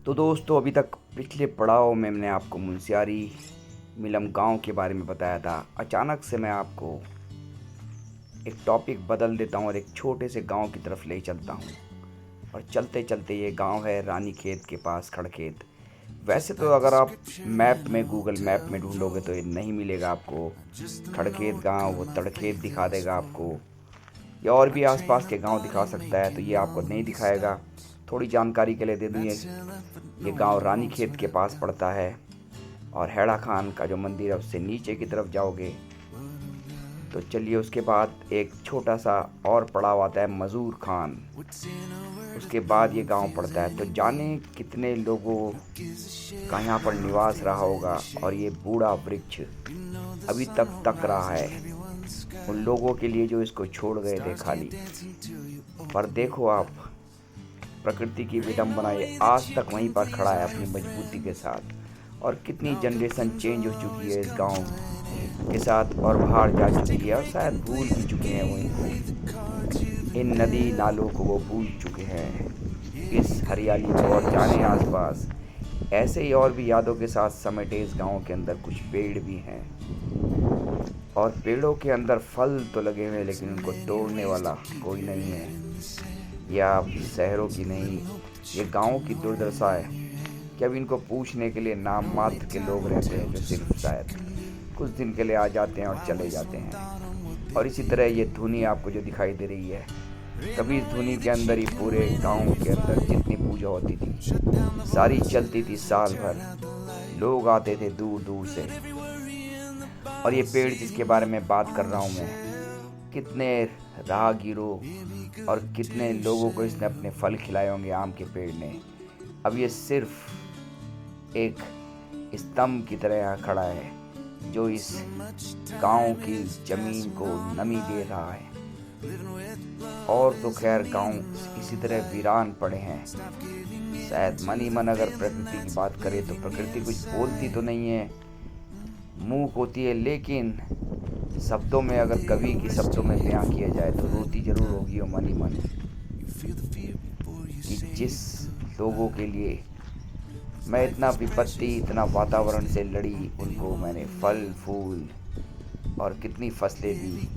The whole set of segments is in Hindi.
तो दोस्तों, अभी तक पिछले पड़ाव में मैंने आपको मुनस्यारी मिलम गांव के बारे में बताया था। अचानक से मैं आपको एक टॉपिक बदल देता हूं और एक छोटे से गांव की तरफ ले चलता हूं। और चलते चलते ये गांव है रानीखेत के पास, खड़खेत। वैसे तो अगर आप मैप में, गूगल मैप में ढूंढोगे तो ये नहीं मिलेगा आपको। खड़खेत गांव वो तड़खेत दिखा देगा आपको, या और भी आसपास के गांव दिखा सकता है, तो ये आपको नहीं दिखाएगा। थोड़ी जानकारी के लिए दे दूँ, ये गांव रानीखेत के पास पड़ता है। और हैड़ा खान का जो मंदिर है उससे नीचे की तरफ जाओगे तो चलिए, उसके बाद एक छोटा सा और पड़ाव आता है मजूर खान। उसके बाद ये गांव पड़ता है। तो जाने कितने लोगों का यहाँ पर निवास रहा होगा। और ये बूढ़ा वृक्ष अभी तक तक रहा है उन लोगों के लिए जो इसको छोड़ गए थे खाली। पर देखो आप, प्रकृति की विडंबना, ये आज तक वहीं पर खड़ा है अपनी मजबूती के साथ। और कितनी जनरेशन चेंज हो चुकी है इस गांव के साथ, और बाहर जा चुकी है और शायद भूल भी चुके हैं वो इनको। इन नदी नालों को वो भूल चुके हैं, इस हरियाली को। और जाने आसपास ऐसे ही और भी यादों के साथ समेटे इस गांव के अंदर कुछ पेड़ भी हैं। और पेड़ों के अंदर फल तो लगे हुए हैं, लेकिन उनको तोड़ने वाला कोई नहीं है। या शहरों की नहीं, ये गाँव की दुर्दशा है कि अब इनको पूछने के लिए नाम मात्र के लोग रहते हैं, जो सिर्फ शायद कुछ दिन के लिए आ जाते हैं और चले जाते हैं। और इसी तरह ये धुनी आपको जो दिखाई दे रही है, कभी इस धुनी के अंदर ही पूरे गांव के अंदर जितनी पूजा होती थी सारी चलती थी साल भर। लोग आते थे दूर दूर से। और ये पेड़ जिसके बारे में बात कर रहा हूँ मैं, कितने राहगीरों और कितने लोगों को इसने अपने फल खिलाए होंगे आम के पेड़ ने। अब ये सिर्फ एक स्तंभ की तरह यहाँ खड़ा है, जो इस गांव की जमीन को नमी दे रहा है। और तो खैर गांव इसी तरह वीरान पड़े हैं। शायद मन ही मन अगर प्रकृति की बात करें तो प्रकृति कुछ बोलती तो नहीं है, मूक होती है, लेकिन शब्दों में, अगर कवि की शब्दों में बयां किया जाए तो रोती जरूर होगी वो मन ही मन। कि जिस लोगों के लिए मैं इतना विपत्ति, इतना वातावरण से लड़ी, उनको मैंने फल फूल और कितनी फसलें दी,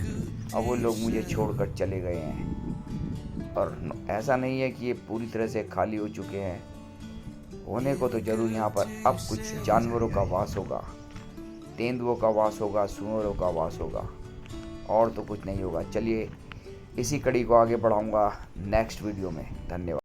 अब वो लोग मुझे छोड़कर चले गए हैं। और ऐसा नहीं है कि ये पूरी तरह से खाली हो चुके हैं, होने को तो जरूर यहाँ पर अब कुछ जानवरों का वास होगा, तेंदुओं का वास होगा, सूअरों का वास होगा, और तो कुछ नहीं होगा। चलिए, इसी कड़ी को आगे बढ़ाऊंगा नेक्स्ट वीडियो में। धन्यवाद।